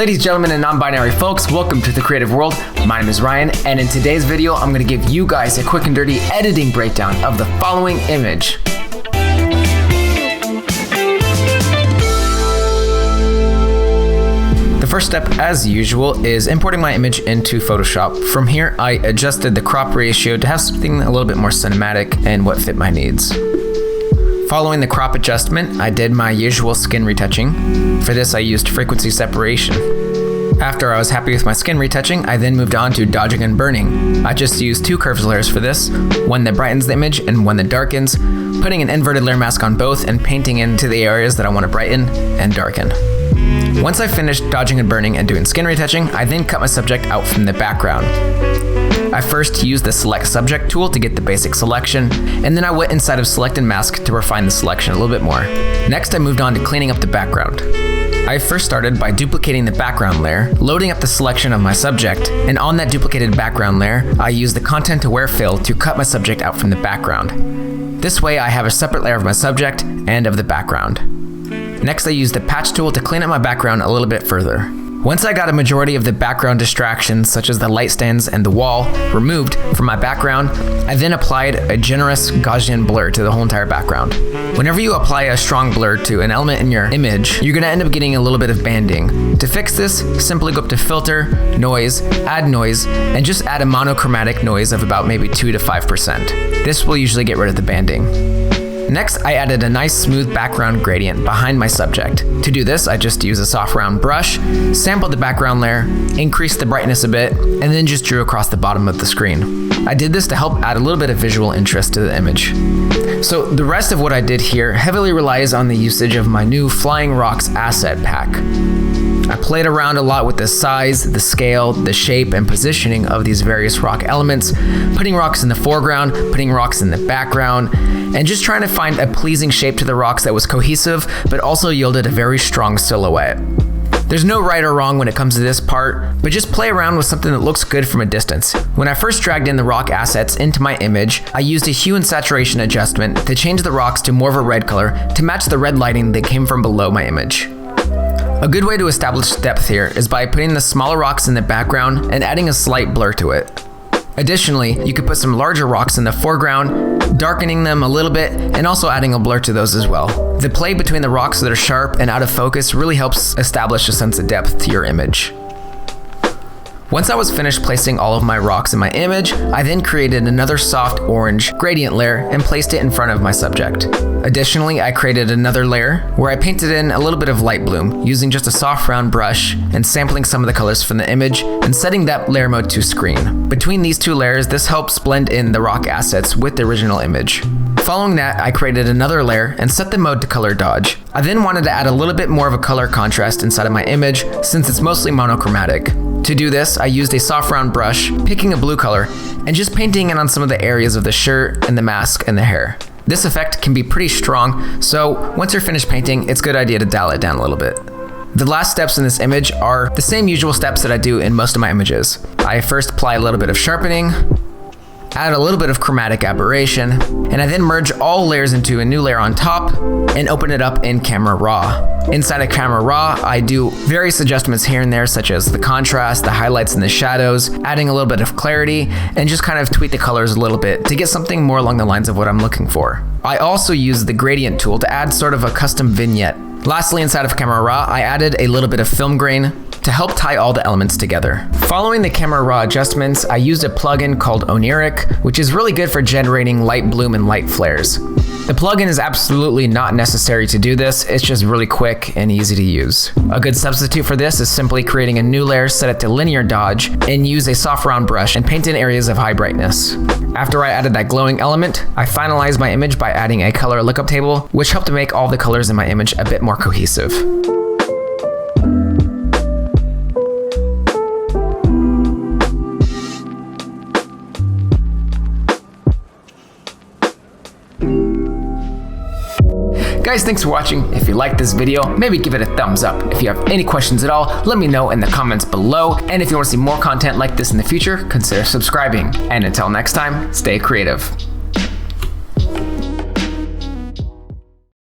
Ladies, gentlemen, and non-binary folks, welcome to the creative world. My name is Ryan, and in today's video, I'm going to give you guys a quick and dirty editing breakdown of the following image. The first step, as usual, is importing my image into Photoshop. From here, I adjusted the crop ratio to have something a little bit more cinematic and what fit my needs. Following the crop adjustment, I did my usual skin retouching. For this, I used frequency separation. After I was happy with my skin retouching, I then moved on to dodging and burning. I just used two curves layers for this, one that brightens the image and one that darkens, putting an inverted layer mask on both and painting into the areas that I want to brighten and darken. Once I finished dodging and burning and doing skin retouching, I then cut my subject out from the background. I first used the Select Subject tool to get the basic selection, and then I went inside of Select and Mask to refine the selection a little bit more. Next, I moved on to cleaning up the background. I first started by duplicating the background layer, loading up the selection of my subject, and on that duplicated background layer, I used the Content Aware fill to cut my subject out from the background. This way, I have a separate layer of my subject and of the background. Next, I used the Patch tool to clean up my background a little bit further. Once I got a majority of the background distractions, such as the light stands and the wall, removed from my background, I then applied a generous Gaussian blur to the whole entire background. Whenever you apply a strong blur to an element in your image, you're going to end up getting a little bit of banding. To fix this, simply go up to Filter, Noise, Add Noise, and just add a monochromatic noise of about maybe 2 to 5%. This will usually get rid of the banding. Next, I added a nice smooth background gradient behind my subject. To do this, I just used a soft round brush, sampled the background layer, increased the brightness a bit, and then just drew across the bottom of the screen. I did this to help add a little bit of visual interest to the image. So the rest of what I did here heavily relies on the usage of my new Flying Rocks asset pack. I played around a lot with the size, the scale, the shape, and positioning of these various rock elements, putting rocks in the foreground, putting rocks in the background, and just trying to find a pleasing shape to the rocks that was cohesive, but also yielded a very strong silhouette. There's no right or wrong when it comes to this part, but just play around with something that looks good from a distance. When I first dragged in the rock assets into my image, I used a hue and saturation adjustment to change the rocks to more of a red color to match the red lighting that came from below my image. A good way to establish depth here is by putting the smaller rocks in the background and adding a slight blur to it. Additionally, you could put some larger rocks in the foreground, darkening them a little bit, and also adding a blur to those as well. The play between the rocks that are sharp and out of focus really helps establish a sense of depth to your image. Once I was finished placing all of my rocks in my image, I then created another soft orange gradient layer and placed it in front of my subject. Additionally, I created another layer where I painted in a little bit of light bloom using just a soft round brush and sampling some of the colors from the image and setting that layer mode to screen. Between these two layers, this helps blend in the rock assets with the original image. Following that, I created another layer and set the mode to color dodge. I then wanted to add a little bit more of a color contrast inside of my image since it's mostly monochromatic. To do this, I used a soft round brush, picking a blue color, and just painting in on some of the areas of the shirt and the mask and the hair. This effect can be pretty strong, so once you're finished painting, it's a good idea to dial it down a little bit. The last steps in this image are the same usual steps that I do in most of my images. I first apply a little bit of sharpening, add a little bit of chromatic aberration, and I then merge all layers into a new layer on top and open it up in Camera Raw. Inside of Camera Raw, I do various adjustments here and there, such as the contrast, the highlights and the shadows, adding a little bit of clarity, and just kind of tweak the colors a little bit to get something more along the lines of what I'm looking for. I also use the gradient tool to add sort of a custom vignette. Lastly, inside of Camera Raw, I added a little bit of film grain to help tie all the elements together. Following the Camera Raw adjustments, I used a plugin called Oniric, which is really good for generating light bloom and light flares. The plugin is absolutely not necessary to do this, it's just really quick and easy to use. A good substitute for this is simply creating a new layer, set it to linear dodge, and use a soft round brush and paint in areas of high brightness. After I added that glowing element, I finalized my image by adding a color lookup table, which helped to make all the colors in my image a bit more cohesive. Guys, thanks for watching. If you liked this video, maybe give it a thumbs up. If you have any questions at all, let me know in the comments below. And if you want to see more content like this in the future, consider subscribing. And until next time, stay creative.